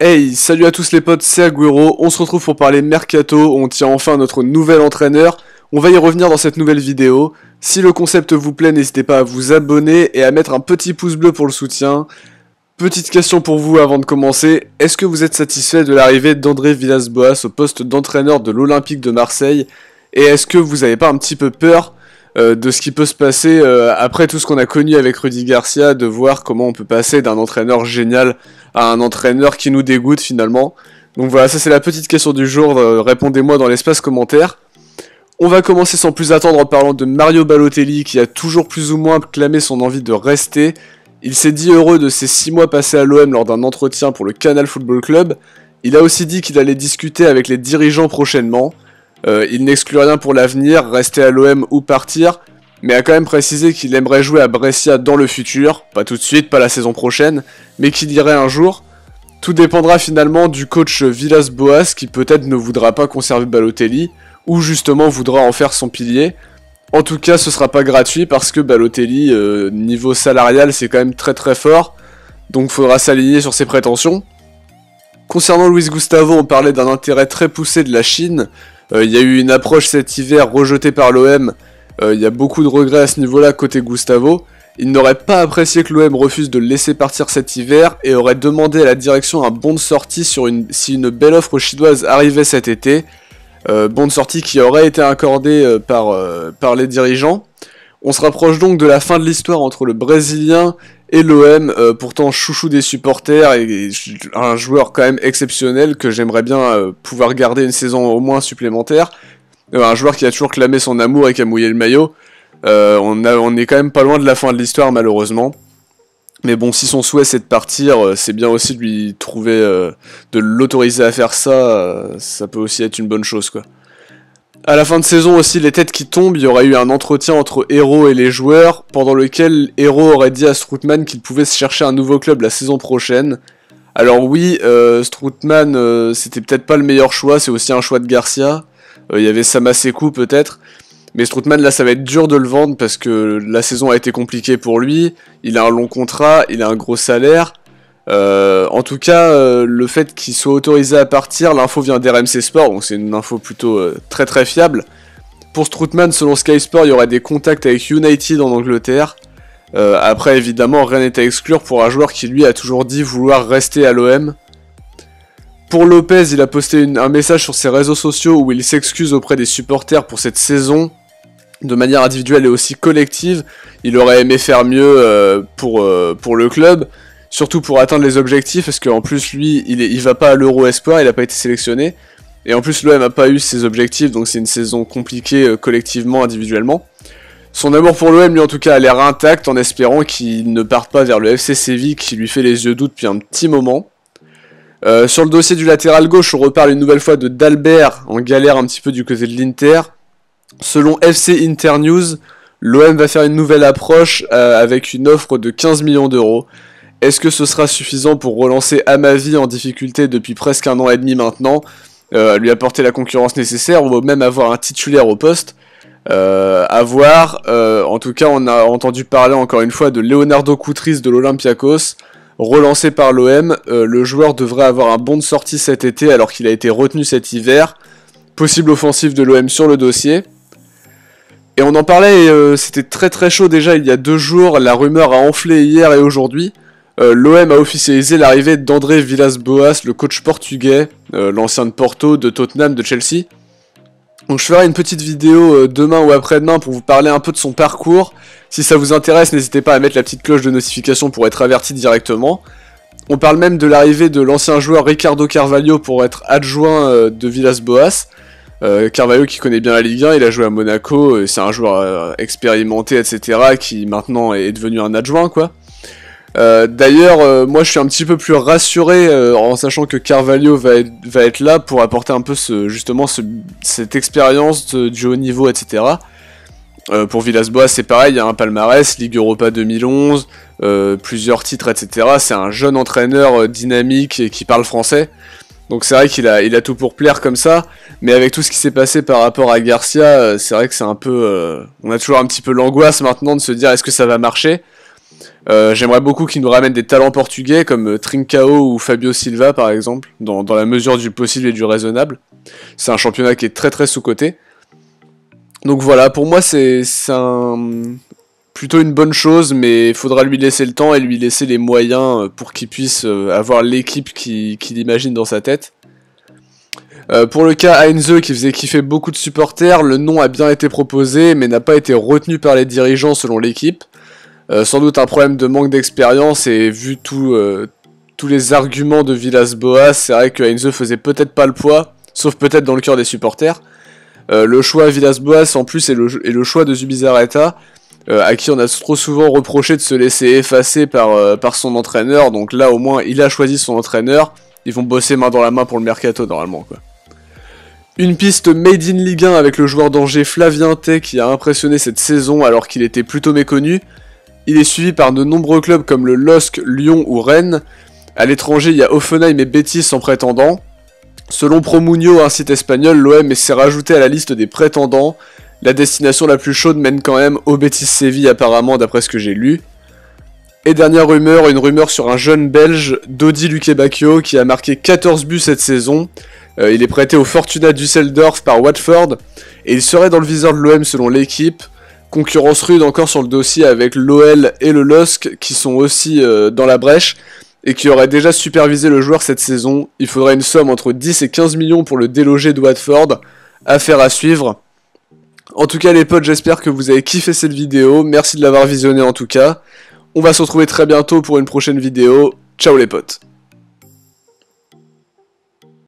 Hey, salut à tous les potes, c'est Agüero, on se retrouve pour parler Mercato, on tient enfin notre nouvel entraîneur, on va y revenir dans cette nouvelle vidéo. Si le concept vous plaît, n'hésitez pas à vous abonner et à mettre un petit pouce bleu pour le soutien. Petite question pour vous avant de commencer, est-ce que vous êtes satisfait de l'arrivée d'André Villas-Boas au poste d'entraîneur de l'Olympique de Marseille? Et est-ce que vous n'avez pas un petit peu peur de ce qui peut se passer après tout ce qu'on a connu avec Rudy Garcia, de voir comment on peut passer d'un entraîneur génial à un entraîneur qui nous dégoûte finalement. Donc voilà, ça c'est la petite question du jour, répondez-moi dans l'espace commentaire. On va commencer sans plus attendre en parlant de Mario Balotelli qui a toujours plus ou moins clamé son envie de rester. Il s'est dit heureux de ses 6 mois passés à l'OM lors d'un entretien pour le Canal Football Club. Il a aussi dit qu'il allait discuter avec les dirigeants prochainement. Il n'exclut rien pour l'avenir, rester à l'OM ou partir, mais a quand même précisé qu'il aimerait jouer à Brescia dans le futur, pas tout de suite, pas la saison prochaine, mais qu'il irait un jour. Tout dépendra finalement du coach Villas-Boas qui peut-être ne voudra pas conserver Balotelli, ou justement voudra en faire son pilier. En tout cas, ce sera pas gratuit parce que Balotelli, niveau salarial, c'est quand même très très fort, donc faudra s'aligner sur ses prétentions. Concernant Luis Gustavo, on parlait d'un intérêt très poussé de la Chine. Il y a eu une approche cet hiver rejetée par l'OM. Il y a beaucoup de regrets à ce niveau-là côté Gustavo. Il n'aurait pas apprécié que l'OM refuse de le laisser partir cet hiver et aurait demandé à la direction un bon de sortie si une belle offre chinoise arrivait cet été. Bon de sortie qui aurait été accordé par les dirigeants. On se rapproche donc de la fin de l'histoire entre le Brésilien et l'OM, pourtant chouchou des supporters et un joueur quand même exceptionnel que j'aimerais bien pouvoir garder une saison au moins supplémentaire. Un joueur qui a toujours clamé son amour et qui a mouillé le maillot. On est quand même pas loin de la fin de l'histoire malheureusement. Mais bon, si son souhait c'est de partir, c'est bien aussi de lui trouver, de l'autoriser à faire ça, ça peut aussi être une bonne chose quoi. À la fin de saison aussi, les têtes qui tombent, il y aura eu un entretien entre Hero et les joueurs, pendant lequel Hero aurait dit à Strootman qu'il pouvait se chercher un nouveau club la saison prochaine. Alors oui, Strootman, c'était peut-être pas le meilleur choix, c'est aussi un choix de Garcia. Il y avait Samasekou peut-être. Mais Strootman, là, ça va être dur de le vendre parce que la saison a été compliquée pour lui. Il a un long contrat, il a un gros salaire. En tout cas, le fait qu'il soit autorisé à partir, l'info vient d'RMC Sport, donc c'est une info plutôt très très fiable. Pour Strootman, selon Sky Sport, il y aurait des contacts avec United en Angleterre. Après, évidemment, rien n'est à exclure pour un joueur qui lui a toujours dit vouloir rester à l'OM. Pour Lopez, il a posté un message sur ses réseaux sociaux où il s'excuse auprès des supporters pour cette saison, de manière individuelle et aussi collective. Il aurait aimé faire mieux pour le club. Surtout pour atteindre les objectifs, parce qu'en plus lui, il va pas à l'Euro Espoir, il a pas été sélectionné. Et en plus l'OM a pas eu ses objectifs, donc c'est une saison compliquée collectivement, individuellement. Son amour pour l'OM lui en tout cas a l'air intact, en espérant qu'il ne parte pas vers le FC Séville qui lui fait les yeux doux depuis un petit moment. Sur le dossier du latéral gauche, on reparle une nouvelle fois de Dalbert, en galère un petit peu du côté de l'Inter. Selon FC Internews, l'OM va faire une nouvelle approche avec une offre de 15 millions d'euros. Est-ce que ce sera suffisant pour relancer Amavi en difficulté depuis presque 1 an et demi maintenant, lui apporter la concurrence nécessaire ou même avoir un titulaire au poste à voir. En tout cas, on a entendu parler encore une fois de Leonardo Koutris de l'Olympiakos, relancé par l'OM. Le joueur devrait avoir un bon de sortie cet été alors qu'il a été retenu cet hiver. Possible offensive de l'OM sur le dossier. Et on en parlait, c'était très très chaud déjà il y a 2 jours, la rumeur a enflé hier et aujourd'hui. L'OM a officialisé l'arrivée d'André Villas-Boas, le coach portugais, l'ancien de Porto, de Tottenham, de Chelsea. Donc je ferai une petite vidéo demain ou après-demain pour vous parler un peu de son parcours. Si ça vous intéresse, n'hésitez pas à mettre la petite cloche de notification pour être averti directement. On parle même de l'arrivée de l'ancien joueur Ricardo Carvalho pour être adjoint de Villas-Boas. Carvalho qui connaît bien la Ligue 1, il a joué à Monaco, c'est un joueur expérimenté, etc. qui maintenant est devenu un adjoint quoi. D'ailleurs, moi je suis un petit peu plus rassuré en sachant que Carvalho va être là pour apporter un peu cette expérience du haut niveau, etc. Pour Villas-Boas c'est pareil, il y a un palmarès, Ligue Europa 2011, plusieurs titres, etc. C'est un jeune entraîneur dynamique et qui parle français. Donc c'est vrai qu'il a tout pour plaire comme ça, mais avec tout ce qui s'est passé par rapport à Garcia, c'est vrai que c'est un peu... on a toujours un petit peu l'angoisse maintenant de se dire est-ce que ça va marcher. J'aimerais beaucoup qu'il nous ramène des talents portugais comme Trincao ou Fabio Silva par exemple, dans la mesure du possible et du raisonnable. C'est un championnat qui est très très sous-coté. Donc voilà, pour moi c'est plutôt une bonne chose, mais il faudra lui laisser le temps et lui laisser les moyens pour qu'il puisse avoir l'équipe qu'il imagine dans sa tête. Pour le cas Heinze qui faisait kiffer beaucoup de supporters, le nom a bien été proposé mais n'a pas été retenu par les dirigeants selon l'équipe. Sans doute un problème de manque d'expérience et vu tous les arguments de Villas-Boas, c'est vrai que Heinze faisait peut-être pas le poids, sauf peut-être dans le cœur des supporters. Le choix Villas-Boas en plus est le choix de Zubizarreta, à qui on a trop souvent reproché de se laisser effacer par son entraîneur, donc là au moins il a choisi son entraîneur, ils vont bosser main dans la main pour le mercato normalement quoi. Une piste made in Ligue 1 avec le joueur d'Angers Flavien Tay qui a impressionné cette saison alors qu'il était plutôt méconnu. Il est suivi par de nombreux clubs comme le LOSC, Lyon ou Rennes. À l'étranger, il y a Offenheim et Betis en prétendants. Selon Promunio, un site espagnol, l'OM s'est rajouté à la liste des prétendants. La destination la plus chaude mène quand même au Betis Séville apparemment d'après ce que j'ai lu. Et dernière rumeur, une rumeur sur un jeune belge, Dodi Lukebakio, qui a marqué 14 buts cette saison. Il est prêté au Fortuna Düsseldorf par Watford, et il serait dans le viseur de l'OM selon l'équipe. Concurrence rude encore sur le dossier avec l'OL et le LOSC qui sont aussi dans la brèche, et qui auraient déjà supervisé le joueur cette saison. Il faudrait une somme entre 10 et 15 millions pour le déloger de Watford. Affaire à suivre. En tout cas les potes, j'espère que vous avez kiffé cette vidéo, merci de l'avoir visionnée en tout cas. On va se retrouver très bientôt pour une prochaine vidéo. Ciao les potes.